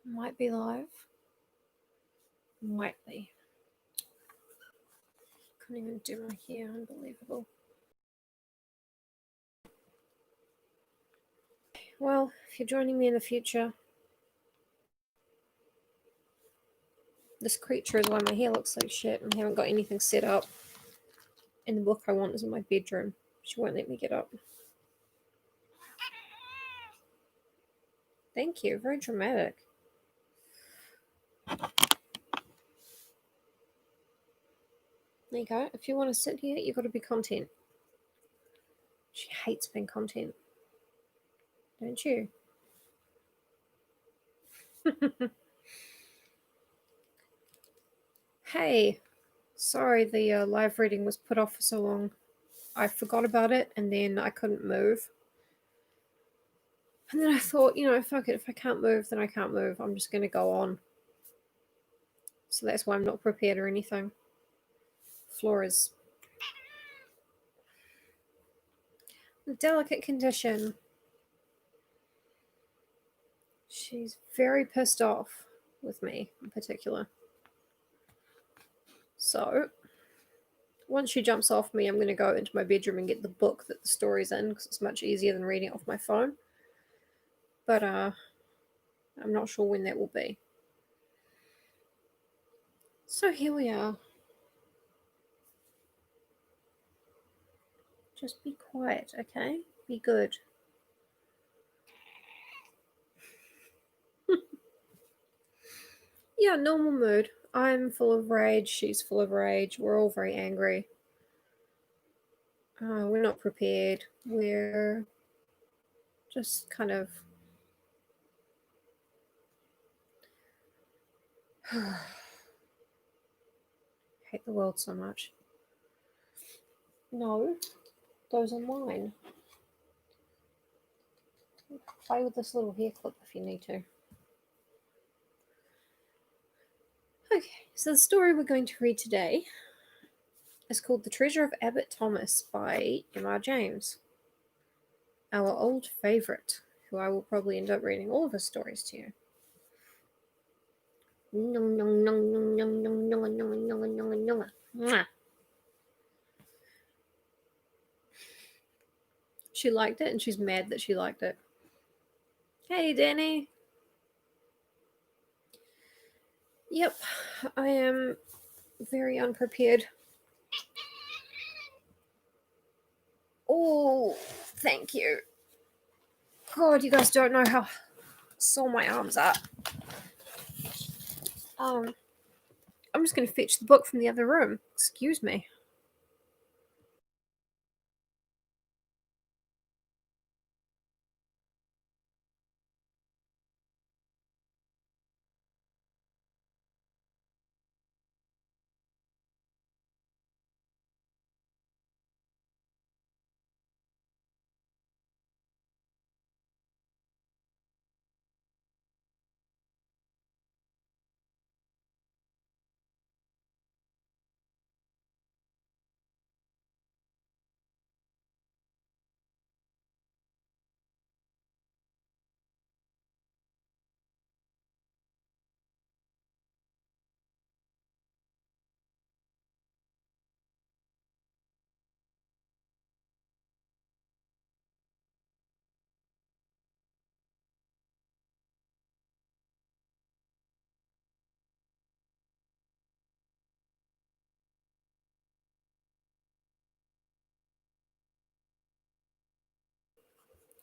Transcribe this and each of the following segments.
Might be live. Might be. Couldn't even do my hair. Unbelievable. Well, if you're joining me in the future, this creature is why my hair looks like shit and I haven't got anything set up. And the book I want is in my bedroom. She won't let me get up. Thank you. Very dramatic. There you go. If you want to sit here, you've got to be content. She hates being content. Don't you? Hey. Sorry the live reading was put off for so long. I forgot about it and then I couldn't move. And then I thought, fuck it. If I can't move, then I can't move. I'm just going to go on. So that's why I'm not prepared or anything. Floor is a delicate condition. She's very pissed off with me in particular. So once she jumps off me, I'm going to go into my bedroom and get the book that the story's in because it's much easier than reading it off my phone. But I'm not sure when that will be. So here we are. Just be quiet, okay? Be good. Yeah, normal mood. I'm full of rage. She's full of rage. We're all very angry. We're not prepared. We're just kind of... hate the world so much. No, those are mine. Play with this little hair clip if you need to. Okay, so the story we're going to read today is called The Treasure of Abbot Thomas by M.R. James, our old favourite, who I will probably end up reading all of his stories to you. She liked it and she's mad that she liked it. Hey, Danny. Yep, I am very unprepared. Oh, thank you. God, you guys don't know how sore my arms are. I'm just going to fetch the book from the other room. Excuse me.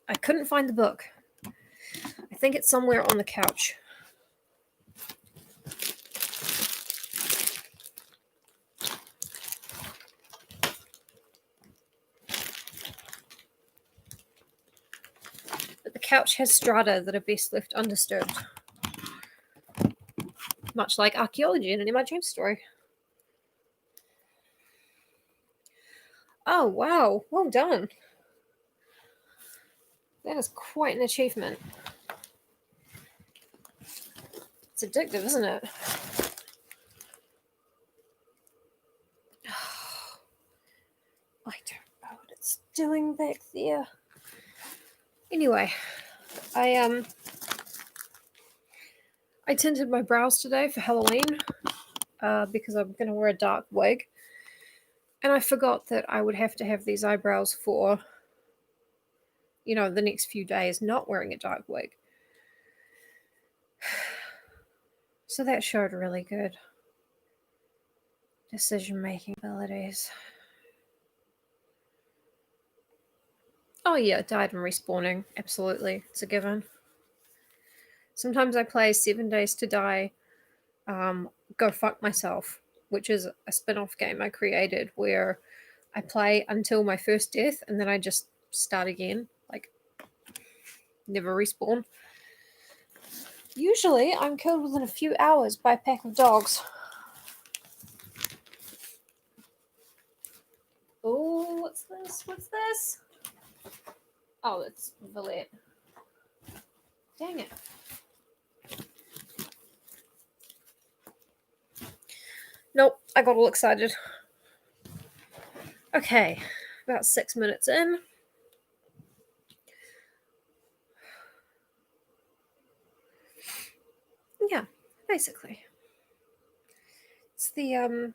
I couldn't find the book. I think it's somewhere on the couch. But the couch has strata that are best left undisturbed. Much like archaeology in an M.R. James story. Oh, wow. Well done. That is quite an achievement. It's addictive, isn't it? I don't know what it's doing back there. Anyway, I I tinted my brows today for Halloween because I'm going to wear a dark wig. And I forgot that I would have to have these eyebrows for, the next few days not wearing a dark wig. So that showed really good decision-making abilities. Oh yeah, died and respawning. Absolutely. It's a given. Sometimes I play 7 Days to Die, Go Fuck Myself, which is a spin-off game I created where I play until my first death and then I just start again. Like, never respawn. Usually, I'm killed within a few hours by a pack of dogs. Oh, what's this? What's this? Oh, it's Valette. Dang it. Nope, I got all excited. Okay, about 6 minutes in. Yeah, basically. It's the,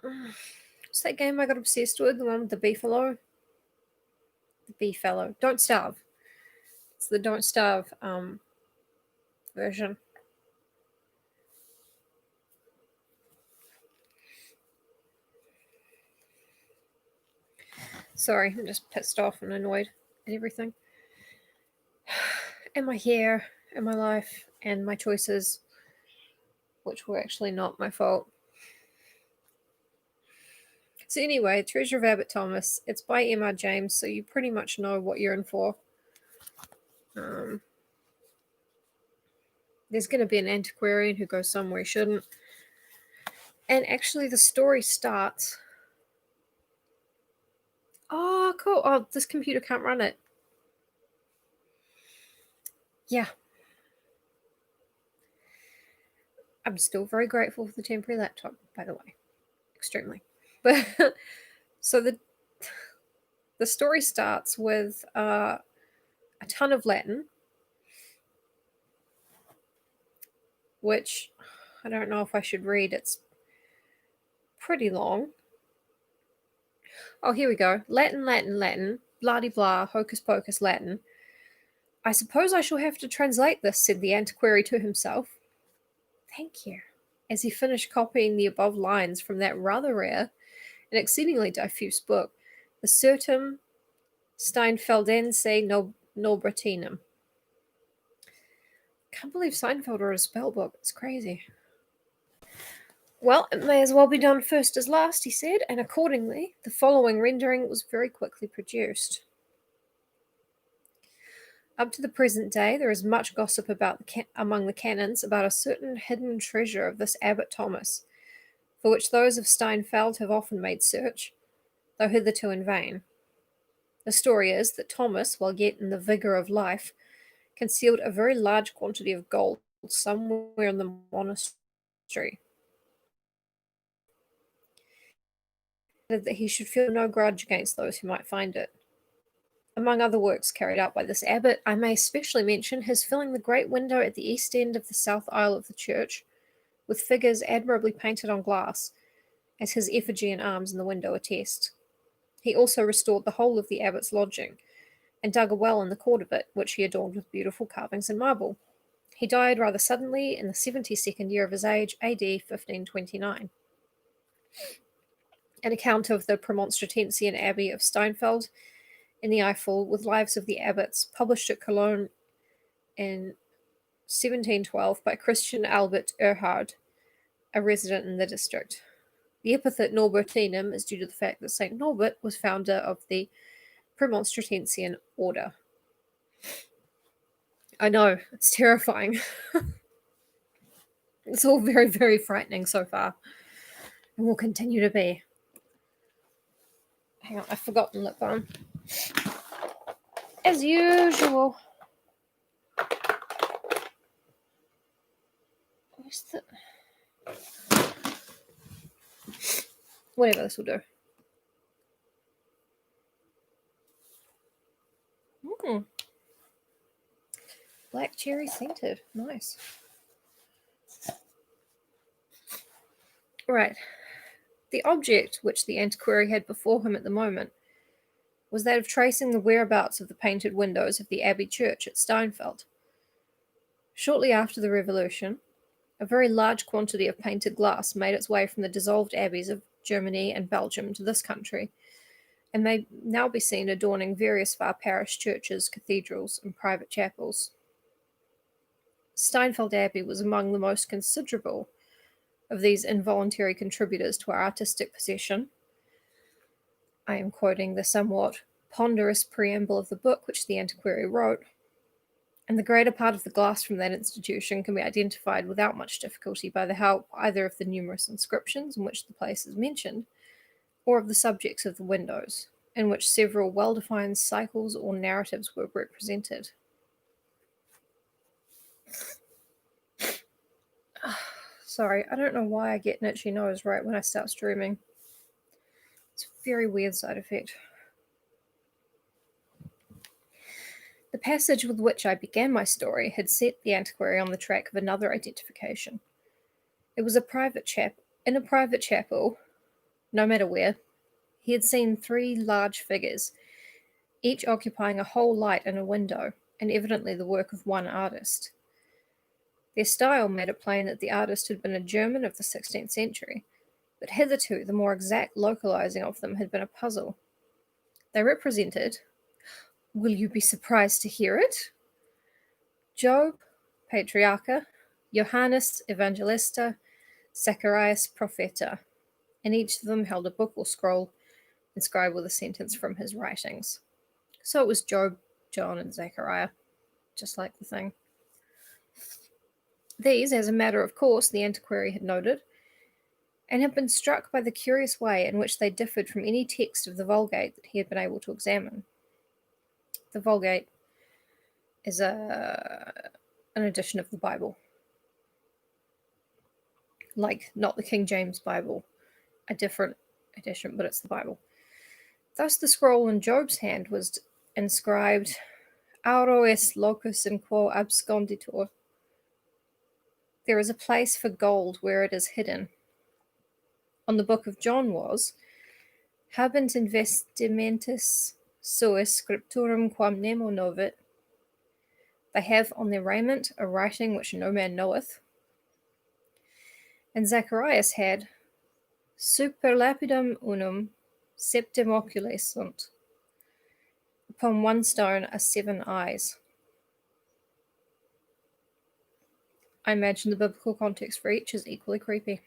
what's that game I got obsessed with? The one with the beefalo? The beefalo. Don't Starve. It's the Don't Starve, version. Sorry, I'm just pissed off and annoyed at everything. And my hair, and my life, and my choices, which were actually not my fault. So anyway, Treasure of Abbot Thomas. It's by M.R. James, so you pretty much know what you're in for. There's going to be an antiquarian who goes somewhere he shouldn't. And actually, the story starts... Oh, cool. Oh, this computer can't run it. Yeah. I'm still very grateful for the temporary laptop, by the way. Extremely. But so the story starts with a ton of Latin, which I don't know if I should read. It's pretty long. Oh, here we go. Latin, Latin, Latin. Blah-de-blah, hocus pocus Latin. I suppose I shall have to translate this, said the antiquary to himself. Thank you. As he finished copying the above lines from that rather rare and exceedingly diffuse book, the Certum Steinfeldense Nobratinum. Can't believe Seinfeld wrote a spell book. It's crazy. Well, it may as well be done first as last, he said, and accordingly, the following rendering was very quickly produced. Up to the present day, there is much gossip among the canons about a certain hidden treasure of this Abbot Thomas, for which those of Steinfeld have often made search, though hitherto in vain. The story is that Thomas, while yet in the vigour of life, concealed a very large quantity of gold somewhere in the monastery, that he should feel no grudge against those who might find it. Among other works carried out by this abbot, I may especially mention his filling the great window at the east end of the south aisle of the church with figures admirably painted on glass, as his effigy and arms in the window attest. He also restored the whole of the abbot's lodging, and dug a well in the court of it, which he adorned with beautiful carvings in marble. He died rather suddenly in the 72nd year of his age, AD 1529. An account of the Premonstratensian Abbey of Steinfeld in the Eifel, with lives of the abbots, published at Cologne in 1712 by Christian Albert Erhard, a resident in the district. The epithet Norbertinum is due to the fact that St. Norbert was founder of the Premonstratensian order. I know, it's terrifying. It's all very, very frightening so far, and will continue to be. Hang on, I've forgotten lip balm. As usual. Where's the... Whatever, this will do. Cherry scented. Nice. Right. The object which the antiquary had before him at the moment was that of tracing the whereabouts of the painted windows of the Abbey church at Steinfeld. Shortly after the Revolution, a very large quantity of painted glass made its way from the dissolved abbeys of Germany and Belgium to this country, and may now be seen adorning various of our parish churches, cathedrals, and private chapels. Steinfeld Abbey was among the most considerable of these involuntary contributors to our artistic possession. I am quoting the somewhat ponderous preamble of the book which the antiquary wrote, and the greater part of the glass from that institution can be identified without much difficulty by the help either of the numerous inscriptions in which the place is mentioned, or of the subjects of the windows, in which several well-defined cycles or narratives were represented. Sorry, I don't know why I get an itchy nose right when I start streaming. It's a very weird side effect. The passage with which I began my story had set the antiquary on the track of another identification. It was in a private chapel, no matter where. He had seen 3 large figures, each occupying a whole light in a window, and evidently the work of one artist. Their style made it plain that the artist had been a German of the 16th century, but hitherto the more exact localizing of them had been a puzzle. They represented, will you be surprised to hear it? Job, Patriarcha, Johannes Evangelista, Zacharias Propheta, and each of them held a book or scroll inscribed with a sentence from his writings. So it was Job, John, and Zechariah, just like the thing. These, as a matter of course, the antiquary had noted, and had been struck by the curious way in which they differed from any text of the Vulgate that he had been able to examine. The Vulgate is an edition of the Bible. Like, not the King James Bible, a different edition, but it's the Bible. Thus the scroll in Job's hand was inscribed, Auro est locus in quo absconditur. There is a place for gold where it is hidden. On the book of John was, Habent investimentis suis scripturum quam nemo novit. They have on their raiment a writing which no man knoweth. And Zacharias had, super lapidum unum septem oculi sunt. Upon one stone are 7 eyes. I imagine the biblical context for each is equally creepy.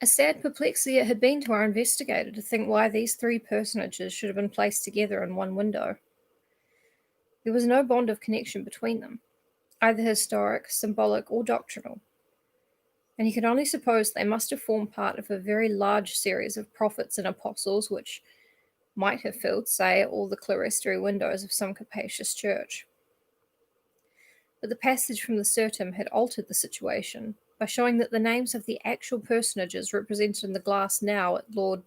A sad perplexity it had been to our investigator to think why these 3 personages should have been placed together in one window. There was no bond of connection between them, either historic, symbolic, or doctrinal, and he could only suppose they must have formed part of a very large series of prophets and apostles which might have filled, say, all the clerestory windows of some capacious church. But the passage from the Sertum had altered the situation by showing that the names of the actual personages represented in the glass now at Lord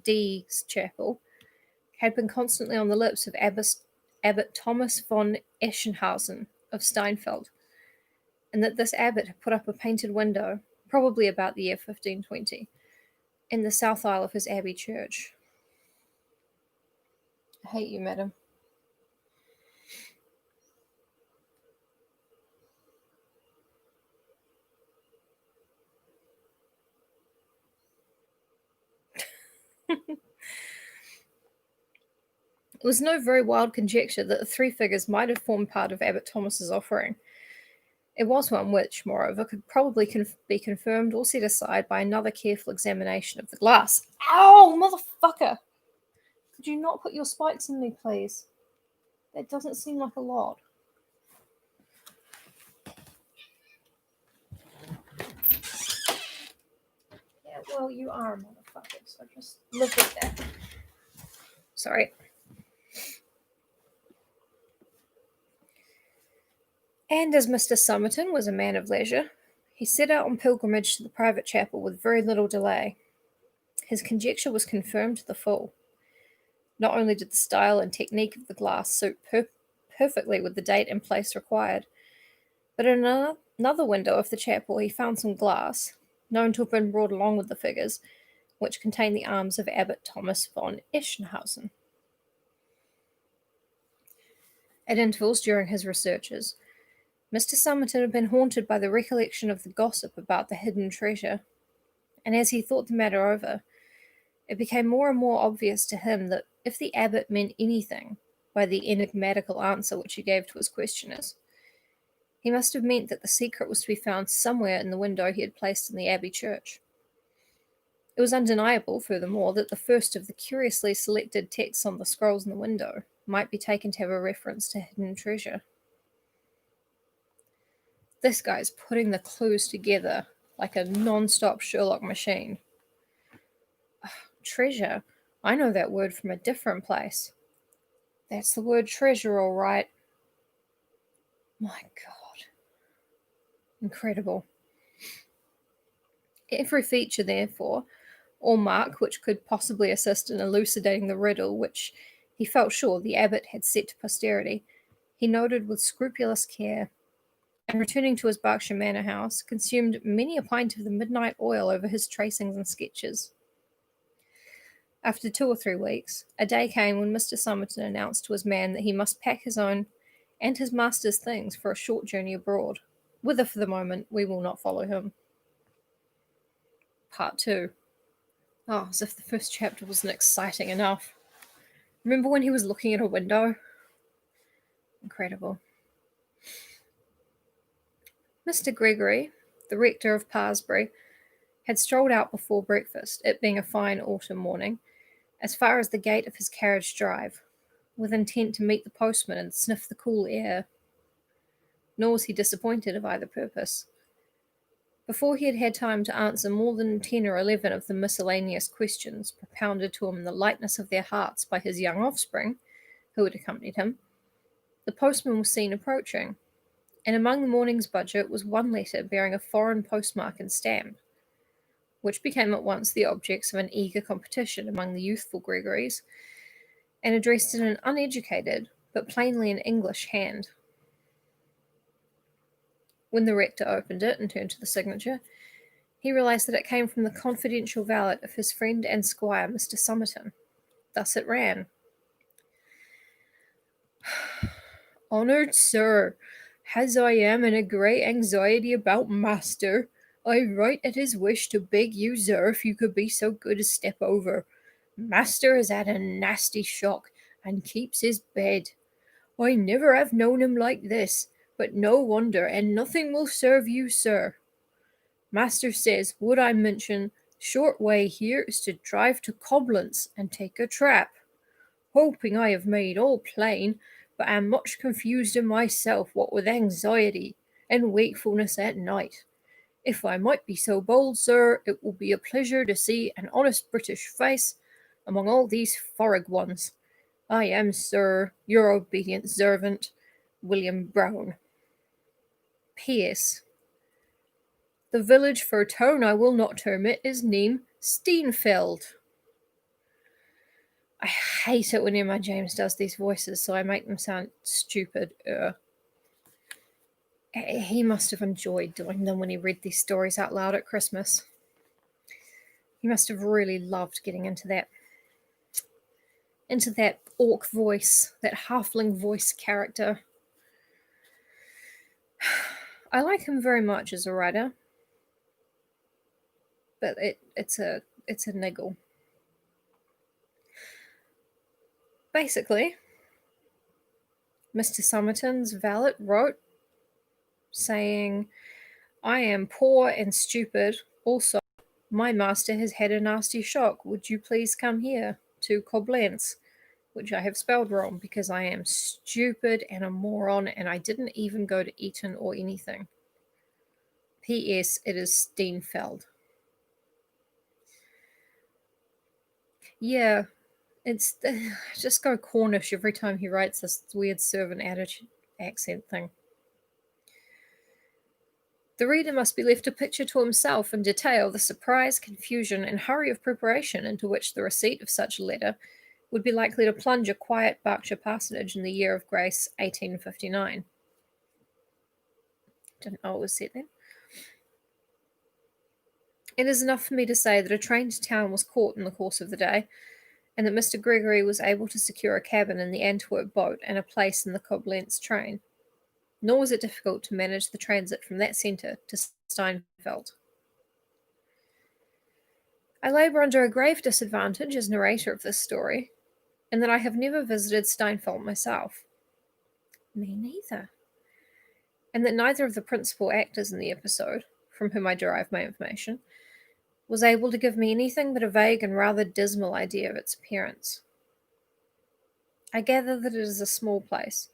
D's chapel had been constantly on the lips of Abbot Thomas von Eschenhausen of Steinfeld, and that this abbot had put up a painted window, probably about the year 1520, in the south aisle of his abbey church. I hate you, madam. It was no very wild conjecture that the 3 figures might have formed part of Abbot Thomas's offering. It was one which, moreover, could probably be confirmed or set aside by another careful examination of the glass. Ow, motherfucker! Could you not put your spikes in me, please? That doesn't seem like a lot. Yeah, well, you are a motherfucker, so just live with that. Sorry. And as Mr. Somerton was a man of leisure, he set out on pilgrimage to the private chapel with very little delay. His conjecture was confirmed to the full. Not only did the style and technique of the glass suit perfectly with the date and place required. But in another window of the chapel he found some glass, known to have been brought along with the figures, which contained the arms of Abbot Thomas von Eschenhausen. At intervals during his researches, Mr. Summerton had been haunted by the recollection of the gossip about the hidden treasure, and as he thought the matter over, it became more and more obvious to him that if the abbot meant anything by the enigmatical answer which he gave to his questioners, he must have meant that the secret was to be found somewhere in the window he had placed in the abbey church. It was undeniable, furthermore, that the first of the curiously selected texts on the scrolls in the window might be taken to have a reference to hidden treasure. This guy's putting the clues together like a non-stop Sherlock machine. Treasure? I know that word from a different place. That's the word treasure, all right. My God. Incredible. Every feature, therefore, or mark which could possibly assist in elucidating the riddle which he felt sure the abbot had set to posterity, he noted with scrupulous care, and returning to his Berkshire manor house, consumed many a pint of the midnight oil over his tracings and sketches. After 2 or 3 weeks, a day came when Mr. Summerton announced to his man that he must pack his own and his master's things for a short journey abroad, whither for the moment we will not follow him. Part 2. Oh, as if the first chapter wasn't exciting enough. Remember when he was looking at a window? Incredible. Mr. Gregory, the rector of Parsbury, had strolled out before breakfast, it being a fine autumn morning, as far as the gate of his carriage drive, with intent to meet the postman and sniff the cool air. Nor was he disappointed of either purpose. Before he had had time to answer more than 10 or 11 of the miscellaneous questions propounded to him in the lightness of their hearts by his young offspring, who had accompanied him, the postman was seen approaching, and among the morning's budget was one letter bearing a foreign postmark and stamp, which became at once the objects of an eager competition among the youthful Gregorys, and addressed in an uneducated, but plainly an English hand. When the rector opened it and turned to the signature, he realized that it came from the confidential valet of his friend and squire, Mr. Summerton. Thus it ran. Honoured Sir, as I am in a great anxiety about Master, I write at his wish to beg you, sir, if you could be so good as step over. Master has had a nasty shock, and keeps his bed. I never have known him like this, but no wonder, and nothing will serve you, sir. Master says, would I mention, short way here is to drive to Cobblence and take a trap. Hoping I have made all plain, but am much confused in myself, what with anxiety and wakefulness at night. If I might be so bold, sir, it will be a pleasure to see an honest British face among all these foreign ones. I am, sir, your obedient servant, William Brown. P.S. The village for town I will not term it is named Steenfeld. I hate it when Emma James does these voices, so I make them sound stupid. He must have enjoyed doing them when he read these stories out loud at Christmas. He must have really loved getting into that orc voice, that halfling voice character. I like him very much as a writer, but it's a niggle. Basically, Mr. Summerton's valet wrote saying, I am poor and stupid. Also, my master has had a nasty shock. Would you please come here to Cobblence, which I have spelled wrong because I am stupid and a moron and I didn't even go to Eton or anything. P.S. It is Steenfeld. Yeah, it's just go Cornish every time he writes this weird servant accent thing. The reader must be left to picture to himself in detail the surprise, confusion, and hurry of preparation into which the receipt of such a letter would be likely to plunge a quiet Berkshire parsonage in the year of grace 1859. Didn't know it was set then. It is enough for me to say that a train to town was caught in the course of the day, and that Mr. Gregory was able to secure a cabin in the Antwerp boat and a place in the Koblenz train. Nor was it difficult to manage the transit from that centre to Steinfeld. I labour under a grave disadvantage as narrator of this story, in that I have never visited Steinfeld myself. Me neither. And that neither of the principal actors in the episode, from whom I derive my information, was able to give me anything but a vague and rather dismal idea of its appearance. I gather that it is a small place,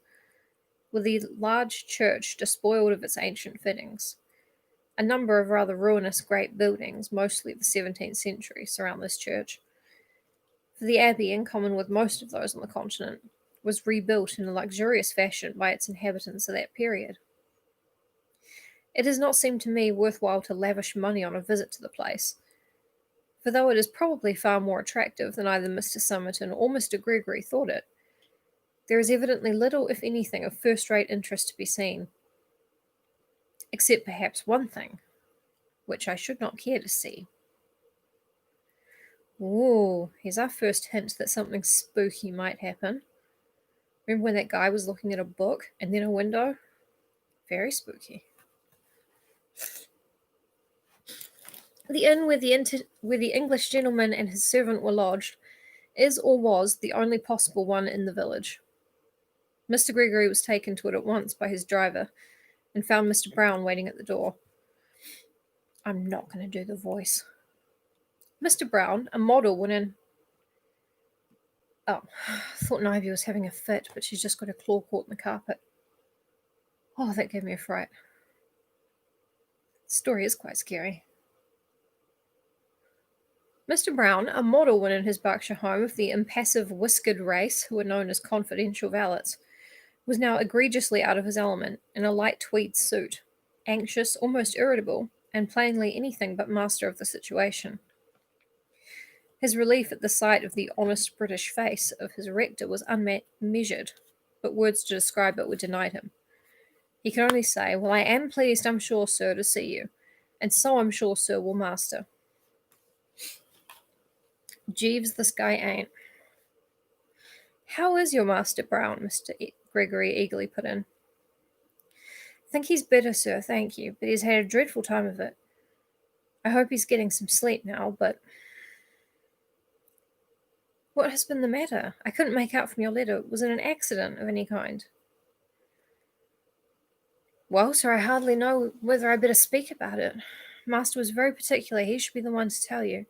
with a large church despoiled of its ancient fittings. A number of rather ruinous great buildings, mostly of the 17th century, surround this church. For the abbey, in common with most of those on the continent, was rebuilt in a luxurious fashion by its inhabitants of that period. It does not seem to me worthwhile to lavish money on a visit to the place, for though it is probably far more attractive than either Mr. Somerton or Mr. Gregory thought it, there is evidently little, if anything, of first-rate interest to be seen, except perhaps one thing, which I should not care to see. Ooh, here's our first hint that something spooky might happen. Remember when that guy was looking at a book and then a window? Very spooky. The inn where the English gentleman and his servant were lodged is or was the only possible one in the village. Mr. Gregory was taken to it at once by his driver and found Mr. Brown waiting at the door. I'm not going to do the voice. Mr. Brown, a model, went in. Oh, I thought Ivy was having a fit, but she's just got her claw caught in the carpet. Oh, that gave me a fright. The story is quite scary. Mr. Brown, a model when in his Berkshire home of the impassive whiskered race who were known as confidential valets, was now egregiously out of his element in a light tweed suit, anxious, almost irritable, and plainly anything but master of the situation. His relief at the sight of the honest British face of his rector was unmeasured, but words to describe it were denied him. He could only say, "Well, I am pleased, I'm sure, sir, to see you, and so I'm sure, sir, will master." Jeeves, this guy ain't. How is your master, Brown? Mr. Gregory eagerly put in. Think he's better, sir, thank you, but he's had a dreadful time of it. I hope he's getting some sleep now, but... What has been the matter? I couldn't make out from your letter. Was it an accident of any kind? Well, sir, I hardly know whether I better speak about it. Master was very particular. He should be the one to tell you.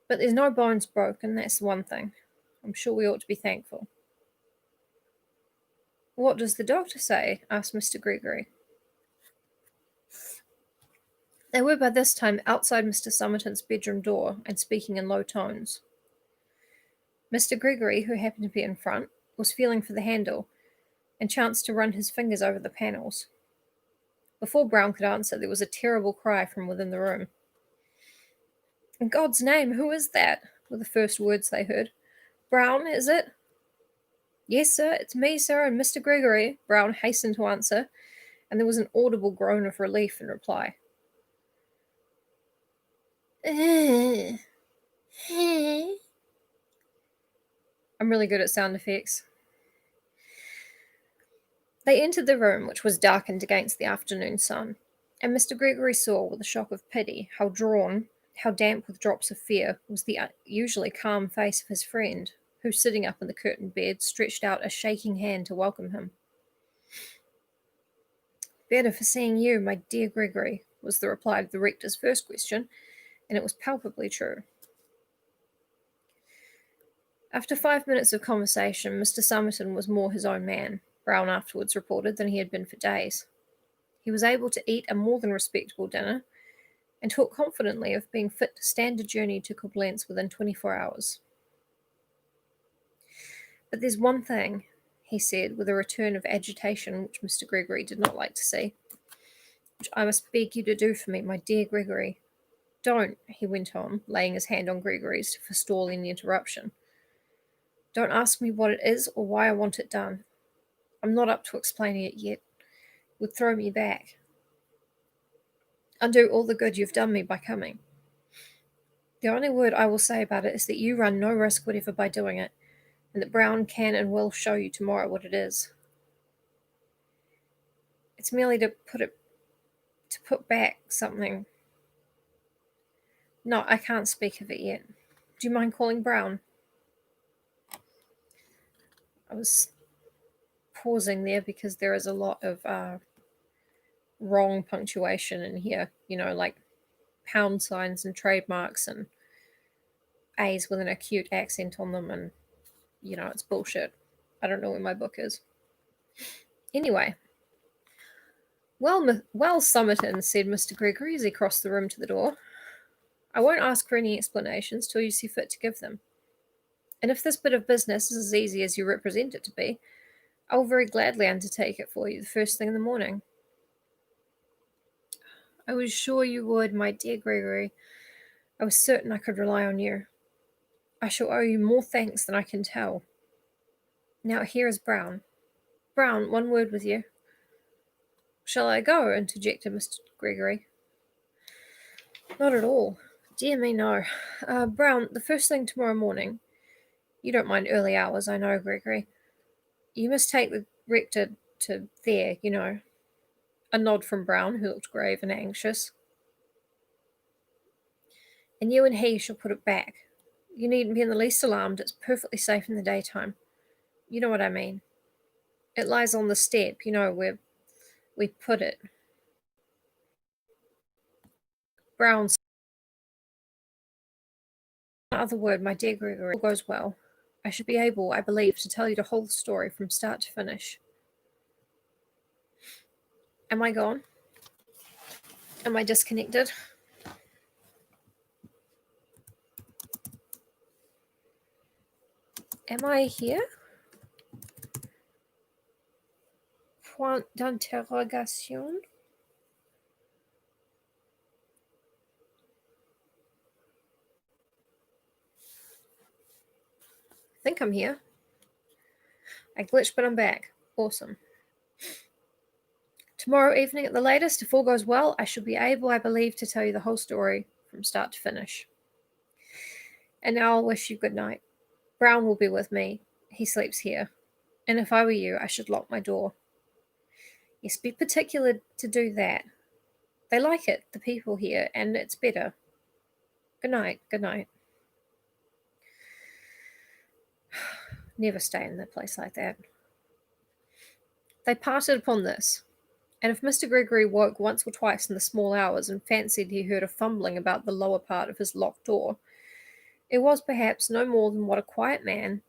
But there's no bones broken, that's the one thing. I'm sure we ought to be thankful. What does the doctor say? Asked Mr. Gregory. They were by this time outside Mr. Somerton's bedroom door and speaking in low tones. Mr. Gregory, who happened to be in front, was feeling for the handle and chanced to run his fingers over the panels. Before Brown could answer, there was a terrible cry from within the room. In God's name, who is that? Were the first words they heard. Brown, is it? Yes, sir, it's me, sir, and Mr. Gregory, Brown hastened to answer, and there was an audible groan of relief in reply. I'm really good at sound effects. They entered the room, which was darkened against the afternoon sun, and Mr. Gregory saw, with a shock of pity, how drawn, how damp with drops of fear, was the usually calm face of his friend, who, sitting up in the curtained bed, stretched out a shaking hand to welcome him. Better for seeing you, my dear Gregory, was the reply to the rector's first question, and it was palpably true. After 5 minutes of conversation, Mr. Somerton was more his own man, Brown afterwards reported, than he had been for days. He was able to eat a more than respectable dinner, and talked confidently of being fit to stand a journey to Koblenz within 24 hours. But there's one thing, he said, with a return of agitation which Mr. Gregory did not like to see, which I must beg you to do for me, my dear Gregory. Don't, he went on, laying his hand on Gregory's to forestall any interruption. Don't ask me what it is or why I want it done. I'm not up to explaining it yet. It would throw me back. Undo all the good you've done me by coming. The only word I will say about it is that you run no risk whatever by doing it, and that Brown can and will show you tomorrow what it is. It's merely to put back something. No, I can't speak of it yet. Do you mind calling Brown? I was pausing there because there is a lot of wrong punctuation in here, like pound signs and trademarks and A's with an acute accent on them, and it's bullshit. I don't know where my book is. Anyway, well, Summerton, said Mr. Gregory as he crossed the room to the door. I won't ask for any explanations till you see fit to give them. And if this bit of business is as easy as you represent it to be, I will very gladly undertake it for you the first thing in the morning. I was sure you would, my dear Gregory. I was certain I could rely on you. I shall owe you more thanks than I can tell. Now here is Brown. Brown, one word with you. Shall I go? Interjected Mr. Gregory. Not at all. Dear me, no. Brown, the first thing tomorrow morning. You don't mind early hours, I know, Gregory. You must take the rector to there, A nod from Brown, who looked grave and anxious. And you and he shall put it back. You needn't be in the least alarmed. It's perfectly safe in the daytime. You know what I mean. It lies on the step, where we put it. Brown. Another word, my dear Gregory. All goes well. I should be able, I believe, to tell you the whole story from start to finish. Am I gone? Am I disconnected? Am I here? Point d'interrogation. I think I'm here. I glitched, but I'm back. Awesome. Tomorrow evening at the latest, if all goes well, I shall be able, I believe, to tell you the whole story from start to finish. And now I'll wish you good night. Brown will be with me. He sleeps here. And if I were you, I should lock my door. Yes, be particular to do that. They like it, the people here, and it's better. Good night, good night. Never stay in a place like that. They parted upon this, and if Mr. Gregory woke once or twice in the small hours and fancied he heard a fumbling about the lower part of his locked door, it was perhaps no more than what a quiet man,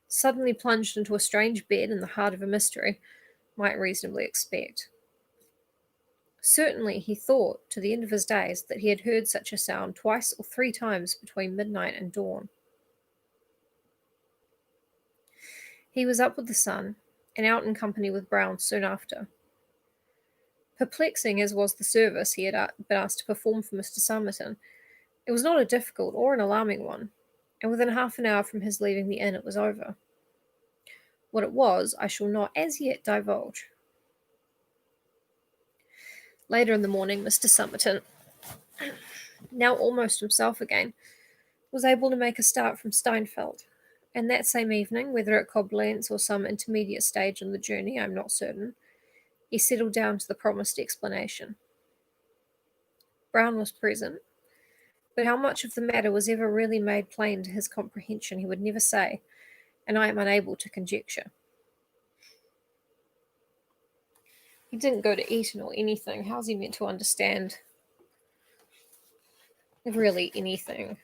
suddenly plunged into a strange bed in the heart of a mystery, might reasonably expect. Certainly he thought, to the end of his days, that he had heard such a sound twice or three times between midnight and dawn. He was up with the sun, and out in company with Brown soon after. Perplexing as was the service he had been asked to perform for Mr. Summerton, it was not a difficult or an alarming one, and within half an hour from his leaving the inn it was over. What it was, I shall not as yet divulge. Later in the morning, Mr. Summerton, now almost himself again, was able to make a start from Steinfeld, and that same evening, whether at Koblenz or some intermediate stage on the journey, I am not certain, he settled down to the promised explanation. Brown was present, but how much of the matter was ever really made plain to his comprehension he would never say, and I am unable to conjecture. He didn't go to Eton or anything. How's he meant to understand really anything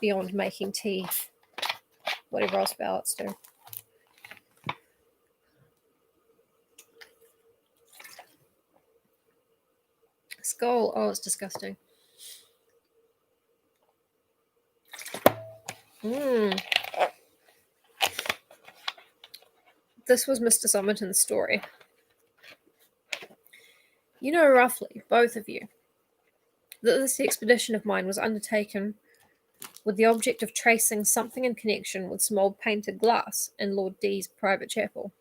beyond making tea, whatever else ballots do? Skull, oh, it's disgusting. This was Mr. Summerton's story. You know roughly, both of you, that this expedition of mine was undertaken with the object of tracing something in connection with some old painted glass in Lord D's private chapel.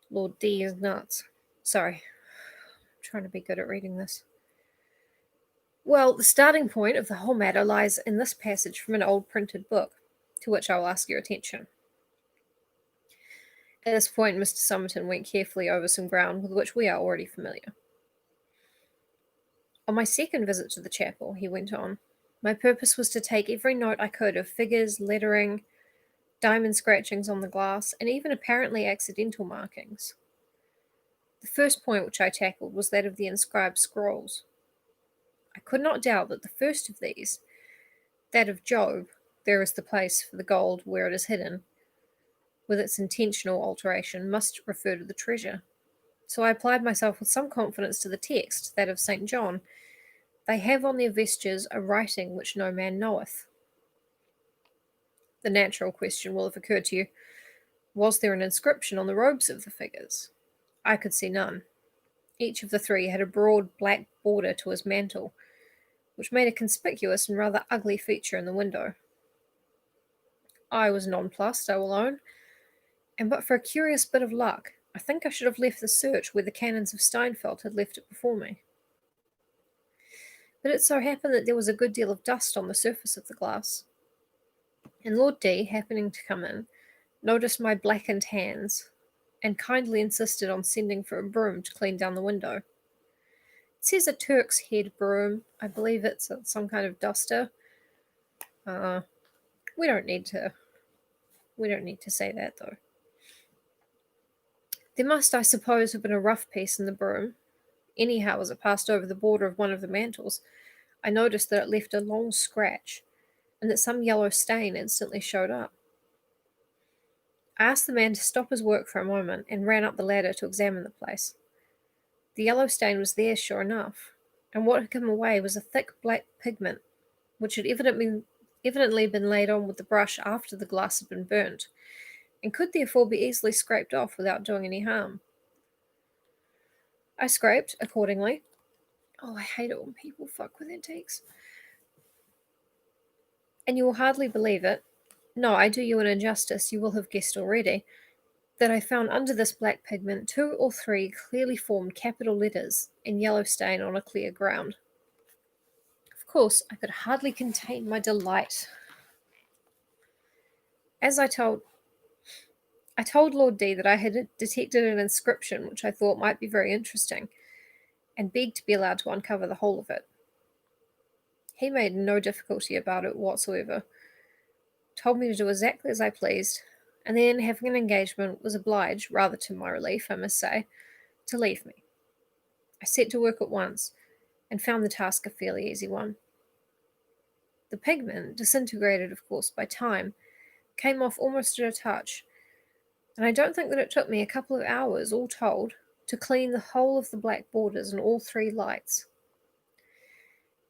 Lord D is nuts. Sorry, I'm trying to be good at reading this. Well, the starting point of the whole matter lies in this passage from an old printed book, to which I will ask your attention. At this point, Mr. Somerton went carefully over some ground with which we are already familiar. On my second visit to the chapel, he went on, my purpose was to take every note I could of figures, lettering, diamond scratchings on the glass, and even apparently accidental markings. The first point which I tackled was that of the inscribed scrolls. I could not doubt that the first of these, that of Job, there is the place for the gold where it is hidden, with its intentional alteration, must refer to the treasure. So I applied myself with some confidence to the text, that of St. John. They have on their vestures a writing which no man knoweth. The natural question will have occurred to you, was there an inscription on the robes of the figures? I could see none. Each of the three had a broad black border to his mantle, which made a conspicuous and rather ugly feature in the window. I was nonplussed, I will own, and but for a curious bit of luck, I think I should have left the search where the canons of Steinfeld had left it before me. But it so happened that there was a good deal of dust on the surface of the glass, and Lord D, happening to come in, noticed my blackened hands, and kindly insisted on sending for a broom to clean down the window. It says a Turk's head broom. I believe it's some kind of duster. We don't need to say that, though. There must, I suppose, have been a rough piece in the broom. Anyhow, as it passed over the border of one of the mantles, I noticed that it left a long scratch, and that some yellow stain instantly showed up. I asked the man to stop his work for a moment, and ran up the ladder to examine the place. The yellow stain was there, sure enough, and what had come away was a thick black pigment, which had evidently been laid on with the brush after the glass had been burnt, and could therefore be easily scraped off without doing any harm. I scraped, accordingly. Oh, I hate it when people fuck with antiques. And you will hardly believe it. No, I do you an injustice, you will have guessed already, that I found under this black pigment 2 or 3 clearly formed capital letters in yellow stain on a clear ground. Of course, I could hardly contain my delight. As I told Lord D that I had detected an inscription which I thought might be very interesting, and begged to be allowed to uncover the whole of it. He made no difficulty about it whatsoever, told me to do exactly as I pleased, and then, having an engagement, was obliged, rather to my relief, I must say, to leave me. I set to work at once, and found the task a fairly easy one. The pigment, disintegrated, of course, by time, came off almost at a touch, and I don't think that it took me a couple of hours, all told, to clean the whole of the black borders and all 3 lights.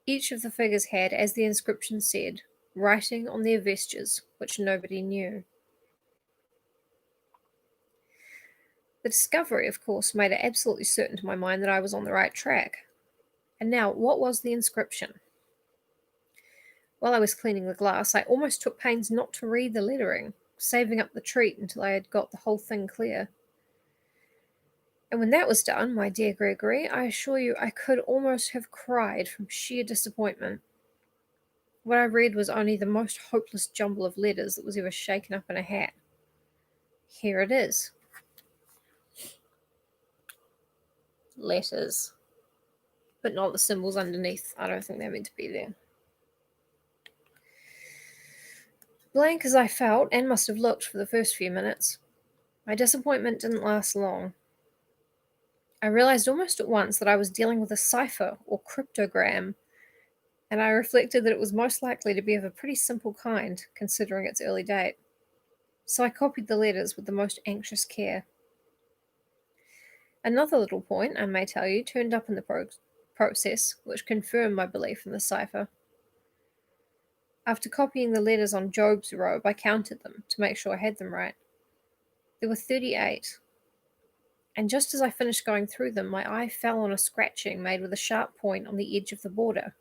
Each of the figures had, as the inscription said, writing on their vestures, which nobody knew. The discovery, of course, made it absolutely certain to my mind that I was on the right track. And now, what was the inscription? While I was cleaning the glass, I almost took pains not to read the lettering, saving up the treat until I had got the whole thing clear. And when that was done, my dear Gregory, I assure you I could almost have cried from sheer disappointment. What I read was only the most hopeless jumble of letters that was ever shaken up in a hat. Here it is. Letters. But not the symbols underneath. I don't think they're meant to be there. Blank as I felt, and must have looked for the first few minutes, my disappointment didn't last long. I realized almost at once that I was dealing with a cipher or cryptogram, and I reflected that it was most likely to be of a pretty simple kind, considering its early date. So I copied the letters with the most anxious care. Another little point, I may tell you, turned up in the process, which confirmed my belief in the cipher. After copying the letters on Job's robe, I counted them to make sure I had them right. There were 38. And just as I finished going through them, my eye fell on a scratching made with a sharp point on the edge of the border.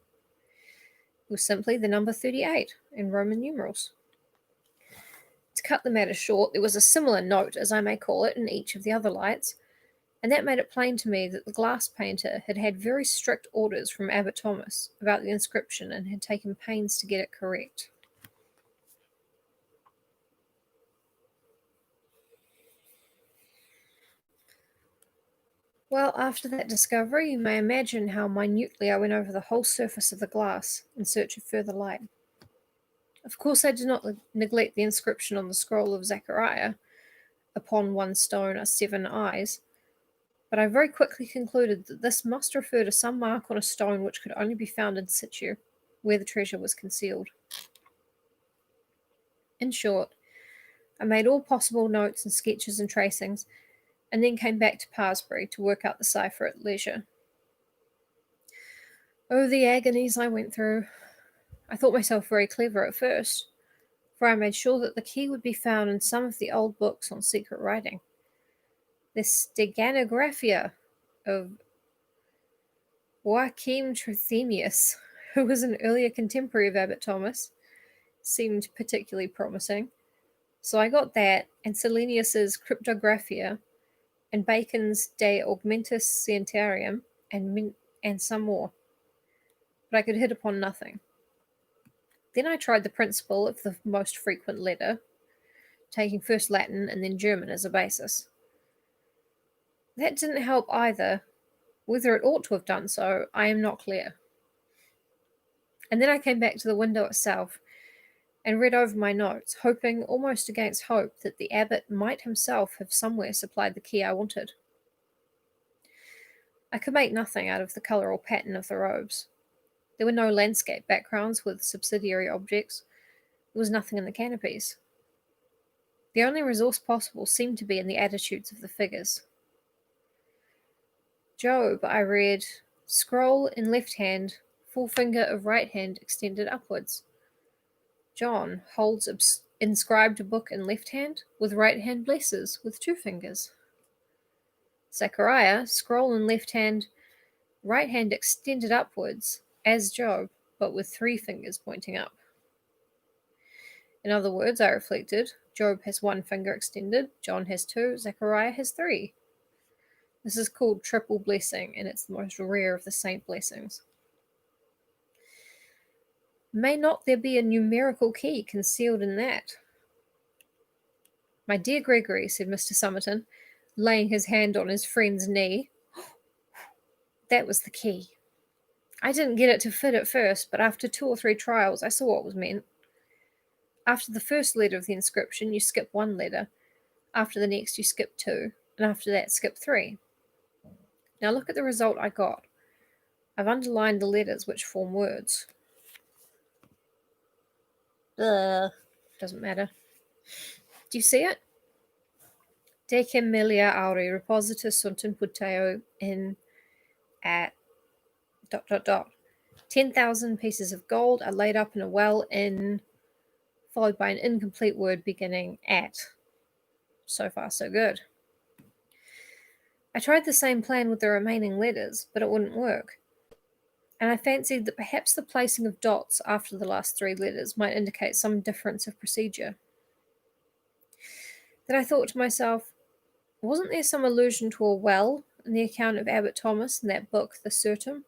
was simply the number 38 in Roman numerals. To cut the matter short, there was a similar note, as I may call it, in each of the other lights, and that made it plain to me that the glass painter had had very strict orders from Abbot Thomas about the inscription and had taken pains to get it correct. Well, after that discovery, you may imagine how minutely I went over the whole surface of the glass in search of further light. Of course, I did not neglect the inscription on the scroll of Zechariah, "Upon one stone are 7 eyes," but I very quickly concluded that this must refer to some mark on a stone which could only be found in situ, where the treasure was concealed. In short, I made all possible notes and sketches and tracings, and then came back to Parsbury to work out the cipher at leisure. Oh, the agonies I went through! I thought myself very clever at first, for I made sure that the key would be found in some of the old books on secret writing. The Steganographia of Joachim Trithemius, who was an earlier contemporary of Abbot Thomas, seemed particularly promising. So I got that, and Selenius's Cryptographia, and Bacon's De Augmentis Scientiarum, and some more. But I could hit upon nothing. Then I tried the principle of the most frequent letter, taking first Latin and then German as a basis. That didn't help either. Whether it ought to have done so, I am not clear. And then I came back to the window itself and read over my notes, hoping almost against hope that the abbot might himself have somewhere supplied the key I wanted. I could make nothing out of the colour or pattern of the robes. There were no landscape backgrounds with subsidiary objects. There was nothing in the canopies. The only resource possible seemed to be in the attitudes of the figures. Job, I read, scroll in left hand, forefinger of right hand extended upwards. John holds inscribed book in left hand, with right hand blesses with 2 fingers. Zechariah, scroll in left hand, right hand extended upwards, as Job, but with 3 fingers pointing up. In other words, I reflected, Job has 1 finger extended, John has 2, Zechariah has 3. This is called triple blessing, and it's the most rare of the saint blessings. May not there be a numerical key concealed in that? My dear Gregory, said Mr. Somerton, laying his hand on his friend's knee, that was the key. I didn't get it to fit at first, but after 2 or 3 trials I saw what was meant. After the first letter of the inscription, you skip 1 letter. After the next, you skip 2, and after that, skip 3. Now look at the result I got. I've underlined the letters which form words. Doesn't matter. Do you see it? Decem milia auri repositus sunt in puteo in at ... 10,000 pieces of gold are laid up in a well in... followed by an incomplete word beginning at. So far, so good. I tried the same plan with the remaining letters, but it wouldn't work. And I fancied that perhaps the placing of dots after the last 3 letters might indicate some difference of procedure. Then I thought to myself, wasn't there some allusion to a well in the account of Abbot Thomas in that book, the Certum?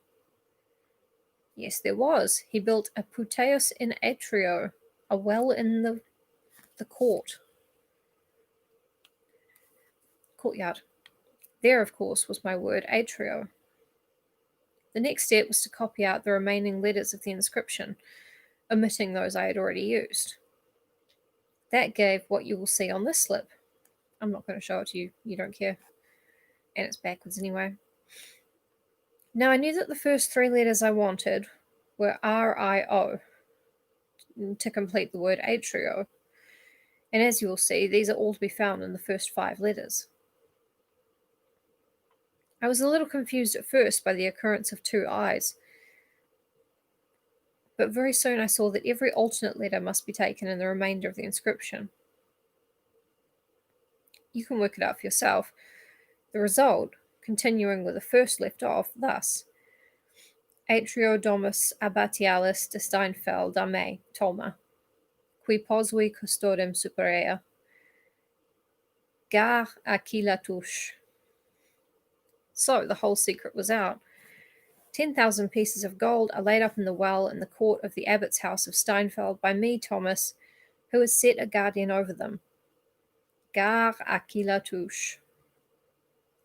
Yes, there was. He built a puteus in atrio, a well in the courtyard. There, of course, was my word atrio. The next step was to copy out the remaining letters of the inscription, omitting those I had already used. That gave what you will see on this slip. I'm not going to show it to you, you don't care. And it's backwards anyway. Now I knew that the first 3 letters I wanted were R-I-O to complete the word atrio. And as you will see, these are all to be found in the first 5 letters. I was a little confused at first by the occurrence of 2 I's, but very soon I saw that every alternate letter must be taken in the remainder of the inscription. You can work it out for yourself. The result, continuing where the first left off, thus: Atrio domus abbatialis de Steinfeld a me, Toma, qui posui custodem superea. Gar aquila touche. So the whole secret was out. 10,000 pieces of gold are laid up in the well in the court of the abbot's house of Steinfeld by me, Thomas, who has set a guardian over them. Gar aquila touche.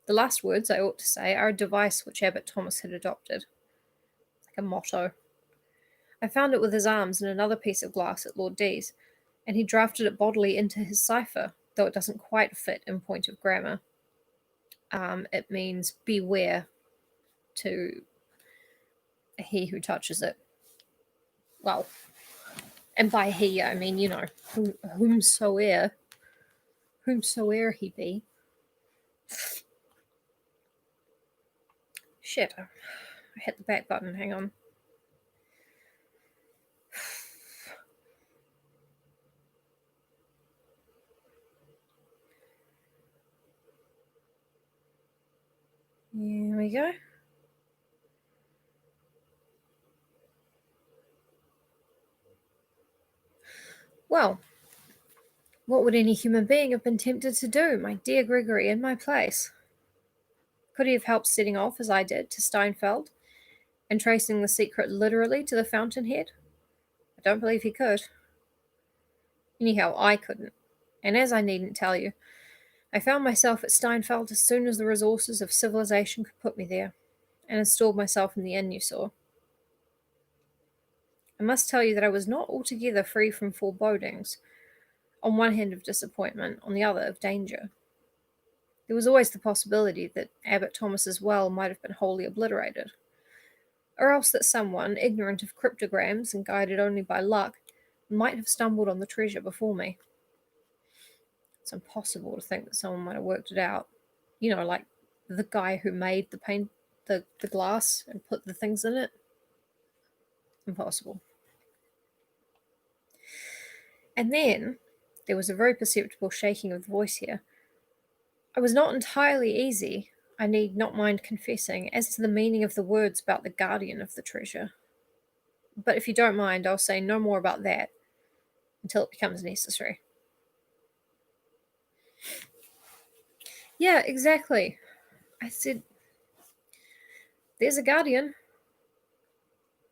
The last words, I ought to say, are a device which Abbot Thomas had adopted, like a motto. I found it with his arms in another piece of glass at Lord D's, and he drafted it bodily into his cipher, though it doesn't quite fit in point of grammar. It means beware to he who touches it. Well, and by he, I mean, whomsoever he be. Shit, I hit the back button, hang on. Here we go. Well, what would any human being have been tempted to do, my dear Gregory, in my place? Could he have helped setting off, as I did, to Steinfeld, and tracing the secret literally to the fountainhead? I don't believe he could. Anyhow, I couldn't. And as I needn't tell you, I found myself at Steinfeld as soon as the resources of civilization could put me there, and installed myself in the inn you saw. I must tell you that I was not altogether free from forebodings, on one hand of disappointment, on the other of danger. There was always the possibility that Abbot Thomas's well might have been wholly obliterated, or else that someone, ignorant of cryptograms and guided only by luck, might have stumbled on the treasure before me. It's impossible to think that someone might have worked it out. Like the guy who made the glass and put the things in it. Impossible. And then there was a very perceptible shaking of the voice here. I was not entirely easy, I need not mind confessing, as to the meaning of the words about the guardian of the treasure. But if you don't mind, I'll say no more about that until it becomes necessary. Yeah, exactly. I said, there's a guardian.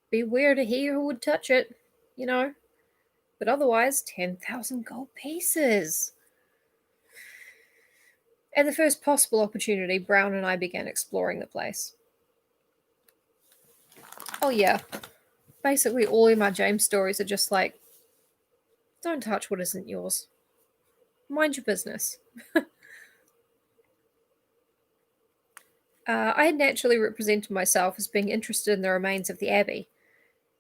Beware to he who would touch it, But otherwise, 10,000 gold pieces. At the first possible opportunity, Brown and I began exploring the place. Oh yeah, basically all Emma James stories are just like, don't touch what isn't yours. Mind your business. I had naturally represented myself as being interested in the remains of the abbey,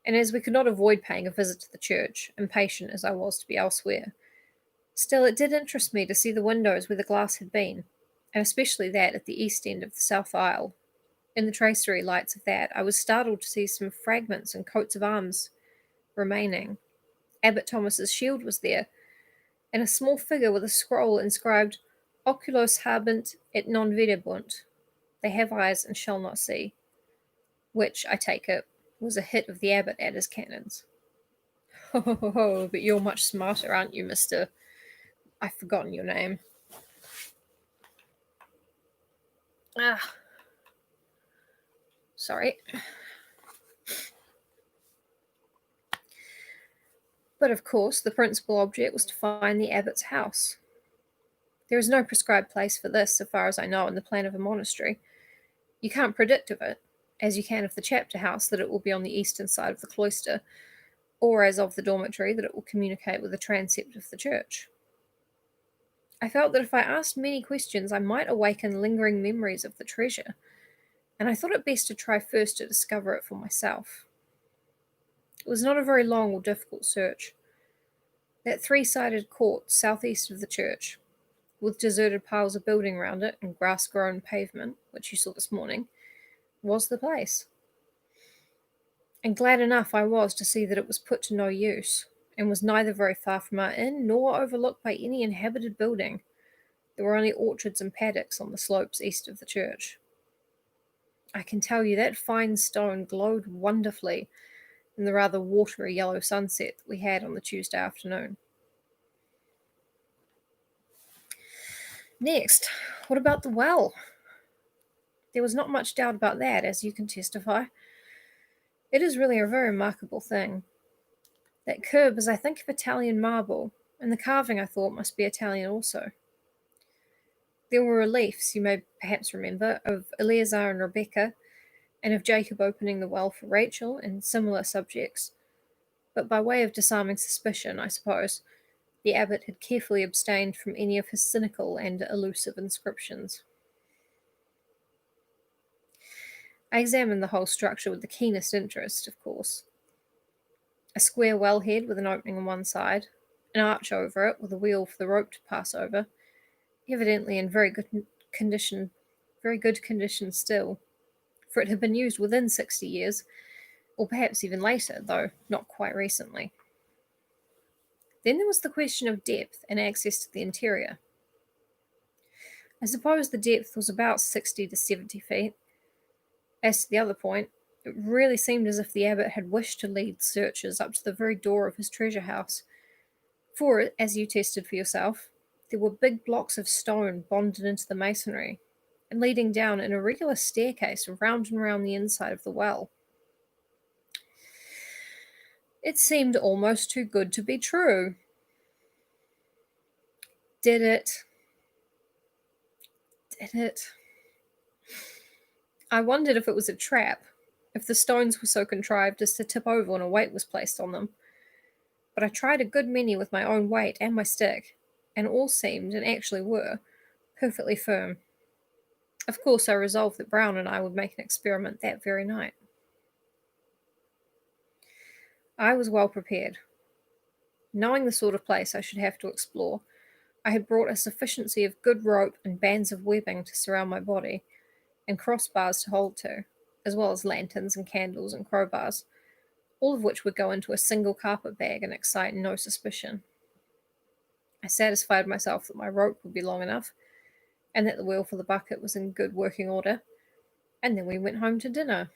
and as we could not avoid paying a visit to the church, impatient as I was to be elsewhere, still it did interest me to see the windows where the glass had been, and especially that at the east end of the south aisle. In the tracery lights of that, I was startled to see some fragments and coats of arms remaining. Abbot Thomas's shield was there, and a small figure with a scroll inscribed Oculos habent et non videbunt. They have eyes and shall not see. Which, I take it, was a hit of the abbot at his cannons. Ho, but you're much smarter, aren't you, Mr. I've forgotten your name. Sorry. But of course, the principal object was to find the abbot's house. There is no prescribed place for this, so far as I know, in the plan of a monastery. You can't predict of it, as you can of the chapter house, that it will be on the eastern side of the cloister, or as of the dormitory, that it will communicate with the transept of the church. I felt that if I asked many questions, I might awaken lingering memories of the treasure, and I thought it best to try first to discover it for myself. It was not a very long or difficult search. That three-sided court southeast of the church, with deserted piles of building round it and grass-grown pavement, which you saw this morning, was the place. And glad enough I was to see that it was put to no use, and was neither very far from our inn nor overlooked by any inhabited building. There were only orchards and paddocks on the slopes east of the church. I can tell you that fine stone glowed wonderfully in the rather watery yellow sunset that we had on the Tuesday afternoon. Next, what about the well? There was not much doubt about that, as you can testify. It is really a very remarkable thing. That curb is, I think, of Italian marble, and the carving, I thought, must be Italian also. There were reliefs, you may perhaps remember, of Eleazar and Rebecca, and of Jacob opening the well for Rachel, and similar subjects. But by way of disarming suspicion, I suppose, the abbot had carefully abstained from any of his cynical and elusive inscriptions. I examined the whole structure with the keenest interest, of course. A square wellhead with an opening on one side, an arch over it with a wheel for the rope to pass over, evidently in very good condition still, for it had been used within 60 years, or perhaps even later, though not quite recently. Then there was the question of depth and access to the interior. I suppose the depth was about 60 to 70 feet. As to the other point, it really seemed as if the abbot had wished to lead searchers up to the very door of his treasure house, for, as you tested for yourself, there were big blocks of stone bonded into the masonry, and leading down an irregular staircase round and round the inside of the well. It seemed almost too good to be true. Did it? Did it? I wondered if it was a trap, if the stones were so contrived as to tip over when a weight was placed on them. But I tried a good many with my own weight and my stick, and all seemed, and actually were, perfectly firm. Of course, I resolved that Brown and I would make an experiment that very night. I was well prepared. Knowing the sort of place I should have to explore, I had brought a sufficiency of good rope and bands of webbing to surround my body, and crossbars to hold to, as well as lanterns and candles and crowbars, all of which would go into a single carpet bag and excite no suspicion. I satisfied myself that my rope would be long enough, and that the wheel for the bucket was in good working order, and then we went home to dinner.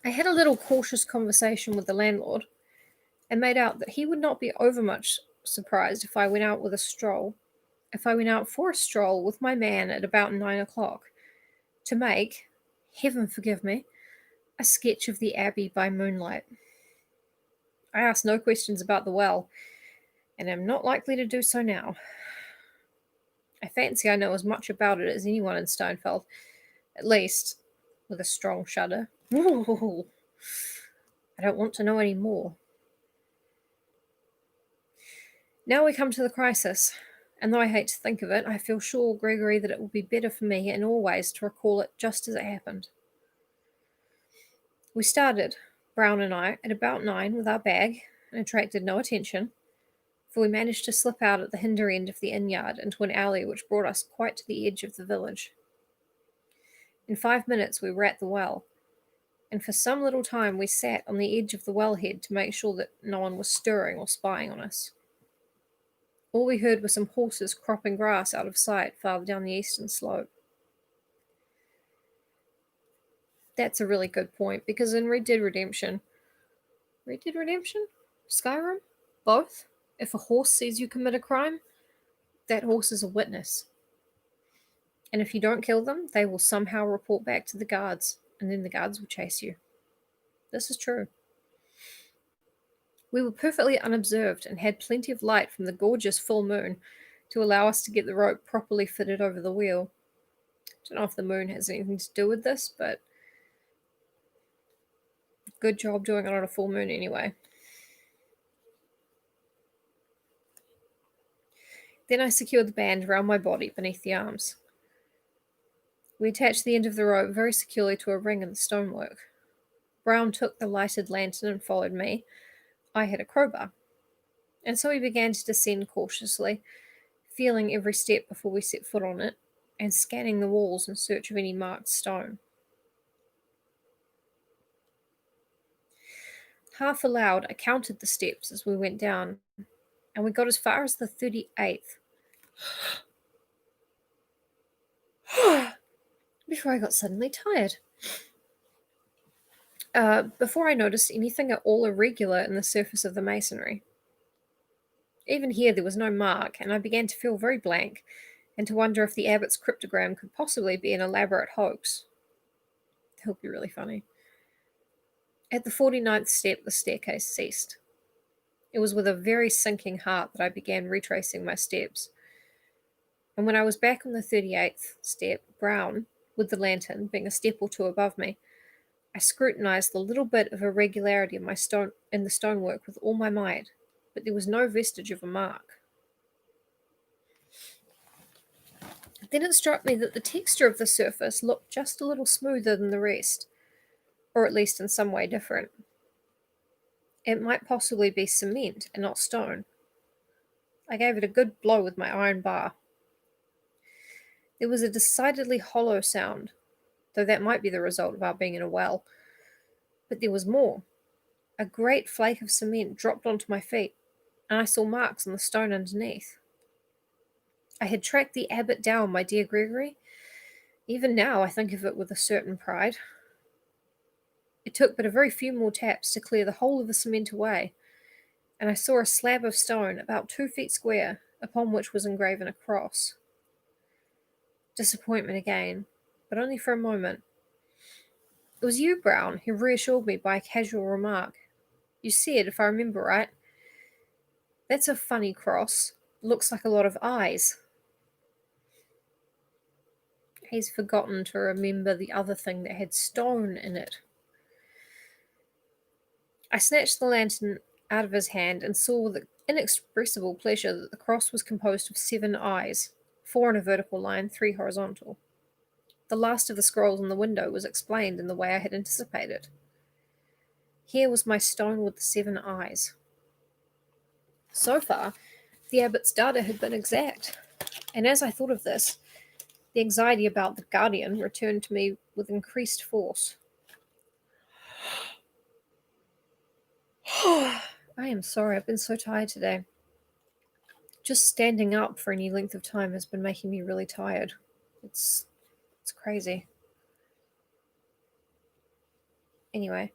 I had a little cautious conversation with the landlord, and made out that he would not be overmuch surprised if I went out for a stroll with my man at about 9 o'clock, to make, heaven forgive me, a sketch of the abbey by moonlight. I asked no questions about the well, and am not likely to do so now. I fancy I know as much about it as anyone in Steinfeld, at least, with a strong shudder. I don't want to know any more. Now we come to the crisis, and though I hate to think of it, I feel sure, Gregory, that it will be better for me in all ways to recall it just as it happened. We started, Brown and I, at about 9 with our bag, and attracted no attention, for we managed to slip out at the hinder end of the inn yard into an alley which brought us quite to the edge of the village. In 5 minutes we were at the well, and for some little time we sat on the edge of the wellhead to make sure that no one was stirring or spying on us. All we heard were some horses cropping grass out of sight farther down the eastern slope. That's a really good point, because in Red Dead Redemption? Skyrim? Both? If a horse sees you commit a crime, that horse is a witness. And if you don't kill them, they will somehow report back to the guards, and then the guards will chase you. This is true. We were perfectly unobserved and had plenty of light from the gorgeous full moon to allow us to get the rope properly fitted over the wheel. I don't know if the moon has anything to do with this, but good job doing it on a full moon anyway. Then I secured the band around my body beneath the arms. We attached the end of the rope very securely to a ring in the stonework. Brown took the lighted lantern and followed me. I had a crowbar. And so we began to descend cautiously, feeling every step before we set foot on it, and scanning the walls in search of any marked stone. Half aloud, I counted the steps as we went down, and we got as far as the 38th. before I got suddenly tired. Before I noticed anything at all irregular in the surface of the masonry. Even here there was no mark, and I began to feel very blank, and to wonder if the abbot's cryptogram could possibly be an elaborate hoax. That would be really funny. At the 49th step, the staircase ceased. It was with a very sinking heart that I began retracing my steps. And when I was back on the 38th step, Brown, with the lantern, being a step or two above me, I scrutinized the little bit of irregularity in the stonework with all my might, but there was no vestige of a mark. Then it struck me that the texture of the surface looked just a little smoother than the rest, or at least in some way different. It might possibly be cement and not stone. I gave it a good blow with my iron bar. There was a decidedly hollow sound, though that might be the result of our being in a well. But there was more. A great flake of cement dropped onto my feet, and I saw marks on the stone underneath. I had tracked the abbot down, my dear Gregory. Even now I think of it with a certain pride. It took but a very few more taps to clear the whole of the cement away, and I saw a slab of stone about 2 feet square, upon which was engraven a cross. Disappointment again, but only for a moment. It was you, Brown, who reassured me by a casual remark. You said, if I remember right, "That's a funny cross. Looks like a lot of eyes." He's forgotten to remember the other thing that had stone in it. I snatched the lantern out of his hand and saw with inexpressible pleasure that the cross was composed of 7 eyes, 4 in a vertical line, 3 horizontal. The last of the scrolls on the window was explained in the way I had anticipated. Here was my stone with the 7 eyes. So far, the abbot's data had been exact, and as I thought of this, the anxiety about the guardian returned to me with increased force. I am sorry, I've been so tired today. Just standing up for any length of time has been making me really tired. It's crazy. Anyway.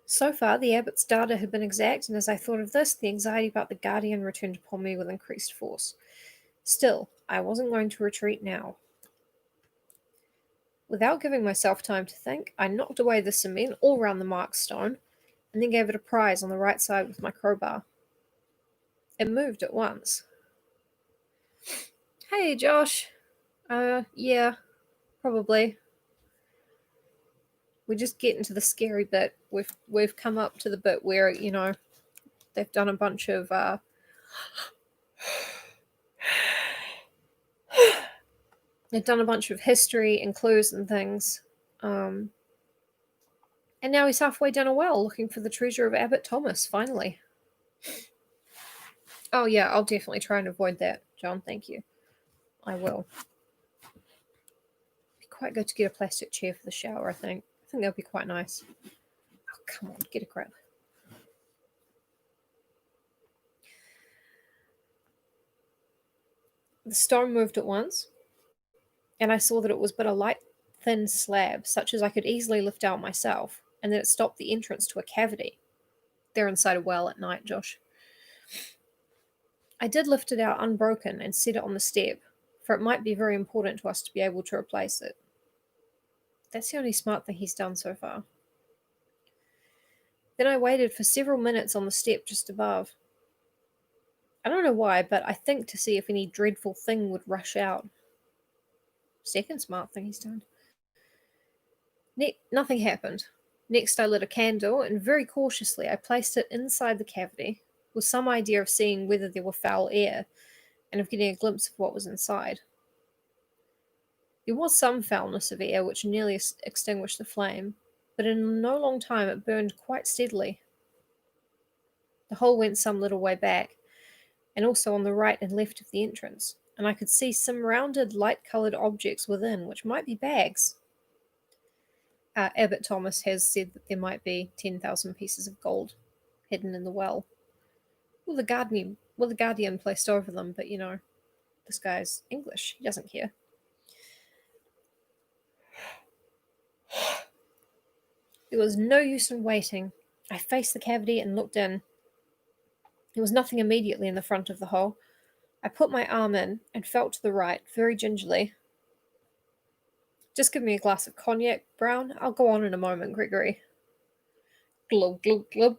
So far, the abbot's data had been exact, and as I thought of this, the anxiety about the guardian returned upon me with increased force. Still, I wasn't going to retreat now. Without giving myself time to think, I knocked away the cement all round the marked stone, and then gave it a prise on the right side with my crowbar. It moved at once. Hey, Josh. Yeah, probably. We're just getting to the scary bit. We've come up to the bit where, they've done a bunch of history and clues and things. And now he's halfway down a well looking for the treasure of Abbot Thomas, finally. Oh yeah, I'll definitely try and avoid that, John, thank you. I will. Be quite good to get a plastic chair for the shower, I think. I think that would be quite nice. Oh, come on, get a grip. The stone moved at once, and I saw that it was but a light, thin slab, such as I could easily lift out myself, and that it stopped the entrance to a cavity. They're inside a well at night, Josh. I did lift it out unbroken and set it on the step, for it might be very important to us to be able to replace it. That's the only smart thing he's done so far. Then I waited for several minutes on the step just above. I don't know why, but I think to see if any dreadful thing would rush out. Second smart thing he's done. Nothing happened. Next I lit a candle, and very cautiously I placed it inside the cavity, with some idea of seeing whether there were foul air, and of getting a glimpse of what was inside. There was some foulness of air which nearly extinguished the flame, but in no long time it burned quite steadily. The hole went some little way back, and also on the right and left of the entrance, and I could see some rounded, light-coloured objects within, which might be bags. Abbot Thomas has said that there might be 10,000 pieces of gold hidden in the well. Well, the with a guardian placed over them, but this guy's English. He doesn't care. There was no use in waiting. I faced the cavity and looked in. There was nothing immediately in the front of the hole. I put my arm in and felt to the right, very gingerly. Just give me a glass of cognac, Brown. I'll go on in a moment, Gregory. Glub, glub, glub.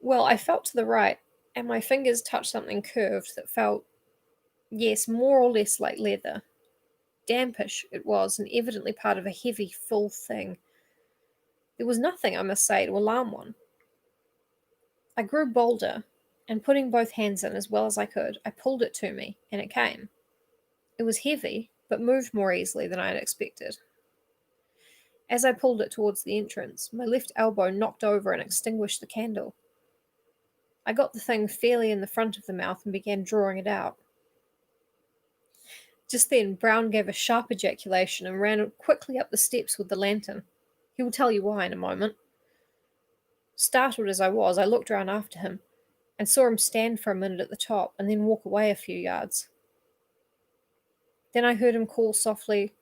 Well, I felt to the right, and my fingers touched something curved that felt, yes, more or less like leather. Dampish it was, and evidently part of a heavy, full thing. There was nothing, I must say, to alarm one. I grew bolder, and putting both hands in as well as I could, I pulled it to me, and it came. It was heavy, but moved more easily than I had expected. As I pulled it towards the entrance, my left elbow knocked over and extinguished the candle. I got the thing fairly in the front of the mouth and began drawing it out. Just then, Brown gave a sharp ejaculation and ran quickly up the steps with the lantern. He will tell you why in a moment. Startled as I was, I looked round after him and saw him stand for a minute at the top and then walk away a few yards. Then I heard him call softly,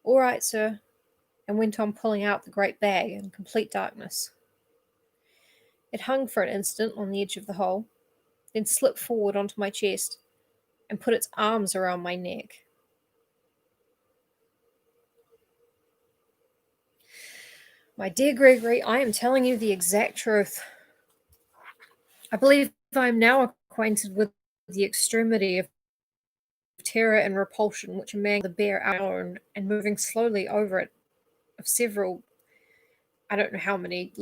"All right, sir," and went on pulling out the great bag in complete darkness. It hung for an instant on the edge of the hole, then slipped forward onto my chest and put its arms around my neck. My dear Gregory, I am telling you the exact truth. I believe I am now acquainted with the extremity of terror and repulsion which a man the bare arm and moving slowly over it of several, I don't know how many,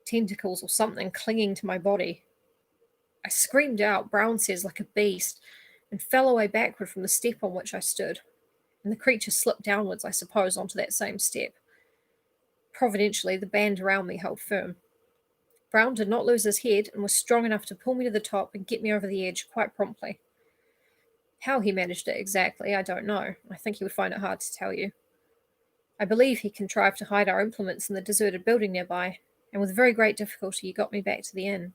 tentacles or something clinging to my body. I screamed out, Brown says, like a beast, and fell away backward from the step on which I stood, and the creature slipped downwards, I suppose, onto that same step. Providentially, the band around me held firm. Brown did not lose his head and was strong enough to pull me to the top and get me over the edge quite promptly. How he managed it exactly, I don't know. I think he would find it hard to tell you. I believe he contrived to hide our implements in the deserted building nearby, and with very great difficulty he got me back to the inn.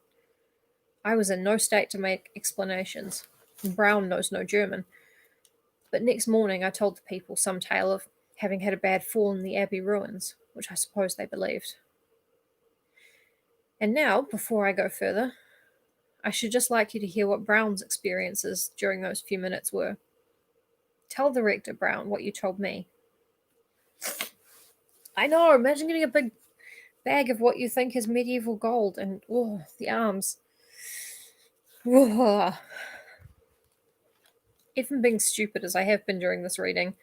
I was in no state to make explanations, and Brown knows no German. But next morning I told the people some tale of having had a bad fall in the Abbey ruins, which I suppose they believed. And now, before I go further, I should just like you to hear what Brown's experiences during those few minutes were. Tell the rector, Brown, what you told me. I know, imagine getting a big bag of what you think is medieval gold, and, the arms. Even being stupid as I have been during this reading,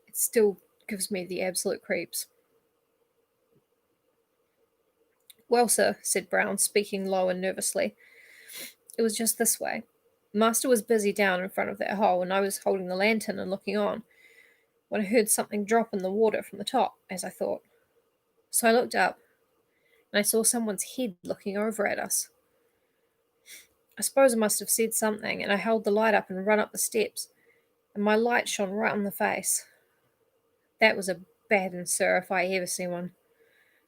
it still gives me the absolute creeps. Well, sir, said Brown, speaking low and nervously, it was just this way. Master was busy down in front of that hole, and I was holding the lantern and looking on, when I heard something drop in the water from the top, as I thought. So I looked up, and I saw someone's head looking over at us. I suppose I must have said something, and I held the light up and ran up the steps, and my light shone right on the face. That was a bad un, sir, if I ever see one.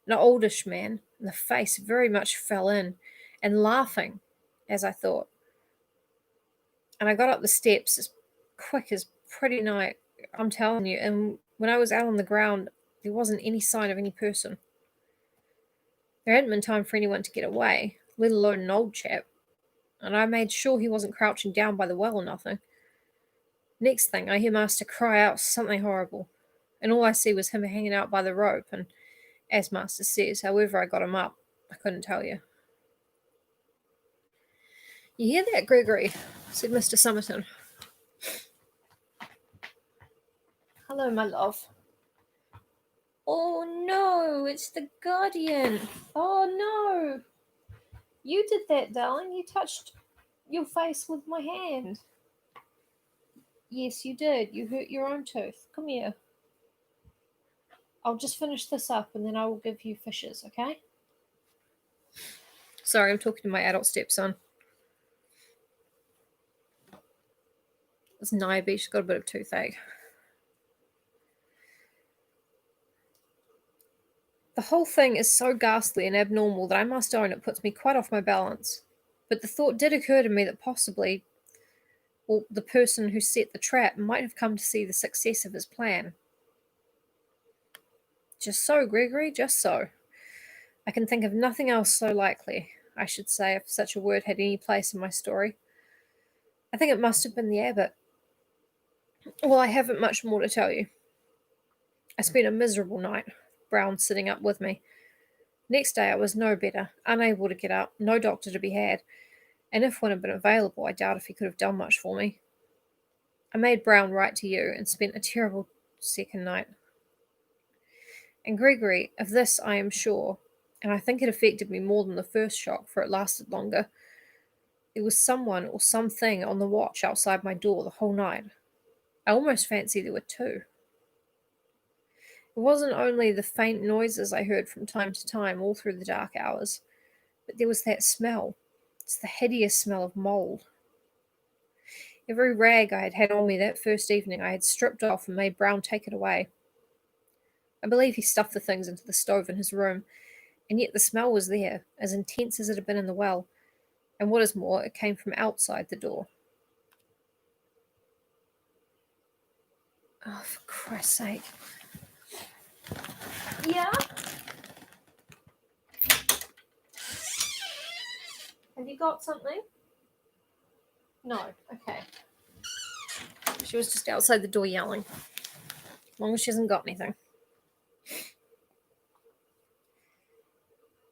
An oldish man, and the face very much fell in, and laughing, as I thought. And I got up the steps as quick as pretty night, I'm telling you, and when I was out on the ground, there wasn't any sign of any person. There hadn't been time for anyone to get away, let alone an old chap, and I made sure he wasn't crouching down by the well or nothing. Next thing, I hear Master cry out something horrible, and all I see was him hanging out by the rope, and, as Master says, however I got him up, I couldn't tell you. You hear that, Gregory? Said Mr. Summerton. Hello, my love. Oh no, it's the guardian. Oh no. You did that, darling. You touched your face with my hand. Yes, you did. You hurt your own tooth. Come here. I'll just finish this up and then I will give you fishes, okay? Sorry, I'm talking to my adult stepson. It's Niobe. She's got a bit of toothache. The The whole thing is so ghastly and abnormal that I must own it puts me quite off my balance. But the thought did occur to me that possibly, well, the person who set the trap might have come to see the success of his plan. Just so, Gregory, just so. I can think of nothing else so likely, I should say, if such a word had any place in my story. I think it must have been the abbot. Well, I haven't much more to tell you. I spent a miserable night, Brown sitting up with me. Next day I was no better, unable to get up, no doctor to be had, and if one had been available, I doubt if he could have done much for me. I made Brown write to you and spent a terrible second night. And Gregory, of this I am sure, and I think it affected me more than the first shock, for it lasted longer. There was someone or something on the watch outside my door the whole night. I almost fancy there were two. It wasn't only the faint noises I heard from time to time all through the dark hours, but there was that smell. It's the hideous smell of mould. Every rag I had had on me that first evening I had stripped off and made Brown take it away. I believe he stuffed the things into the stove in his room, and yet the smell was there, as intense as it had been in the well, and what is more, it came from outside the door. Oh, for Christ's sake. Yeah? Have you got something? No. Okay. She was just outside the door yelling. As long as she hasn't got anything.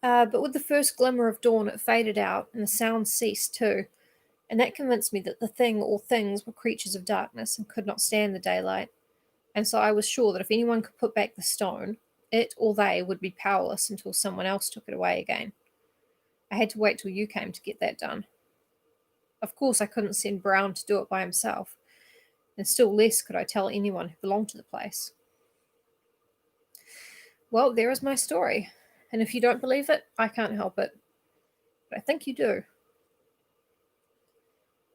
But with the first glimmer of dawn, it faded out, and the sound ceased too, and that convinced me that the thing or things were creatures of darkness and could not stand the daylight. And so I was sure that if anyone could put back the stone, it or they would be powerless until someone else took it away again. I had to wait till you came to get that done. Of course, I couldn't send Brown to do it by himself, and still less could I tell anyone who belonged to the place. Well, there is my story, and if you don't believe it, I can't help it. But I think you do.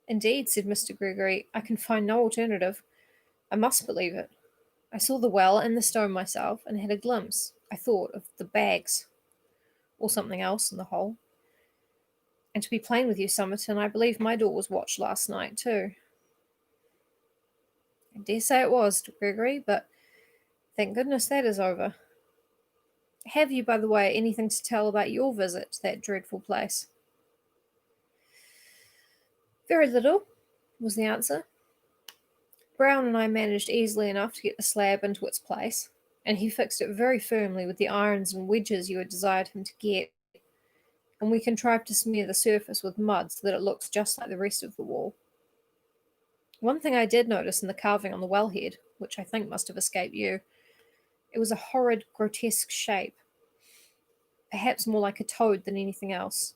Indeed, said Mr. Gregory, I can find no alternative. I must believe it. I saw the well and the stone myself, and had a glimpse, I thought, of the bags, or something else in the hole. And to be plain with you, Somerton, I believe my door was watched last night, too. I dare say it was, Gregory, but thank goodness that is over. Have you, by the way, anything to tell about your visit to that dreadful place? Very little, was the answer. Brown and I managed easily enough to get the slab into its place, and he fixed it very firmly with the irons and wedges you had desired him to get, and we contrived to smear the surface with mud so that it looks just like the rest of the wall. One thing I did notice in the carving on the wellhead, which I think must have escaped you, it was a horrid, grotesque shape, perhaps more like a toad than anything else,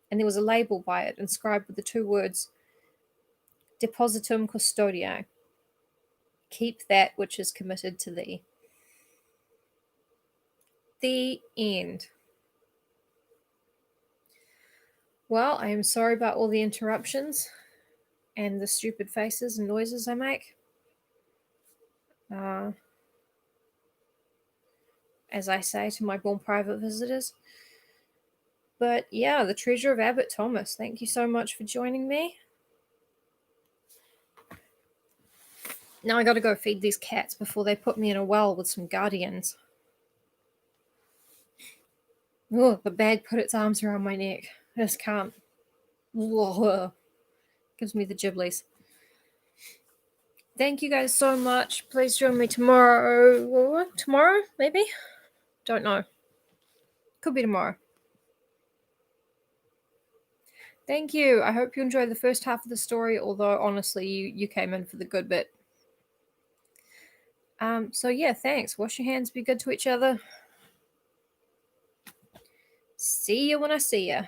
and there was a label by it inscribed with the two words, Depositum Custodiae. Keep that which is committed to thee. The end. Well, I am sorry about all the interruptions and the stupid faces and noises I make. As I say to my born private visitors. But yeah, the treasure of Abbot Thomas. Thank you so much for joining me. Now I gotta go feed these cats before they put me in a well with some guardians. Oh, the bag put its arms around my neck. I just can't. Whoa. Gives me the giblies. Thank you guys so much. Please join me tomorrow. Tomorrow, maybe? Don't know. Could be tomorrow. Thank you. I hope you enjoyed the first half of the story, although honestly, you came in for the good bit. So yeah, thanks. Wash your hands, be good to each other. See you when I see you.